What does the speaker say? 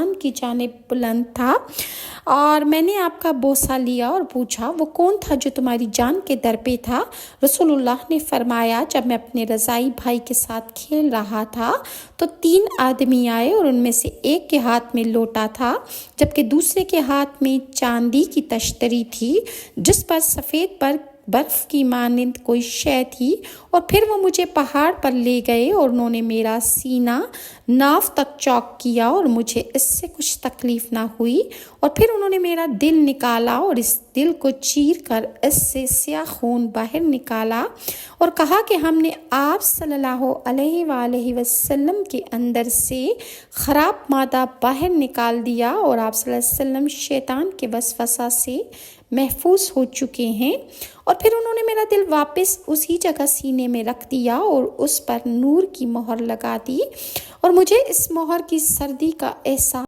آسمان کی جانب بلند تھا، اور میں نے آپ کا بوسہ لیا اور پوچھا وہ کون تھا جو تمہاری جان کے در پہ تھا؟ رسول اللہ نے فرمایا جب میں اپنے رضائی بھائی کے ساتھ کھیل رہا تھا تو 3 آدمی آئے اور ان میں سے ایک کے ہاتھ میں لوٹا تھا جبکہ دوسرے کے ہاتھ میں چاندی کی تشتری تھی جس پر سفید برف کی مانند کوئی شے تھی، اور پھر وہ مجھے پہاڑ پر لے گئے اور انہوں نے میرا سینہ ناف تک چوک کیا اور مجھے اس سے کچھ تکلیف نہ ہوئی، اور پھر انہوں نے میرا دل نکالا اور اس دل کو چیر کر اس سے سیاہ خون باہر نکالا اور کہا کہ ہم نے آپ صلی اللہ علیہ وآلہ وسلم کے اندر سے خراب مادہ باہر نکال دیا اور آپ صلی اللہ علیہ وسلم شیطان کے وسوسہ سے محفوظ ہو چکے ہیں۔ اور پھر انہوں نے میرا دل واپس اسی جگہ سینے میں رکھ دیا اور اس پر نور کی مہر لگا دی، اور مجھے اس مہر کی سردی کا احساس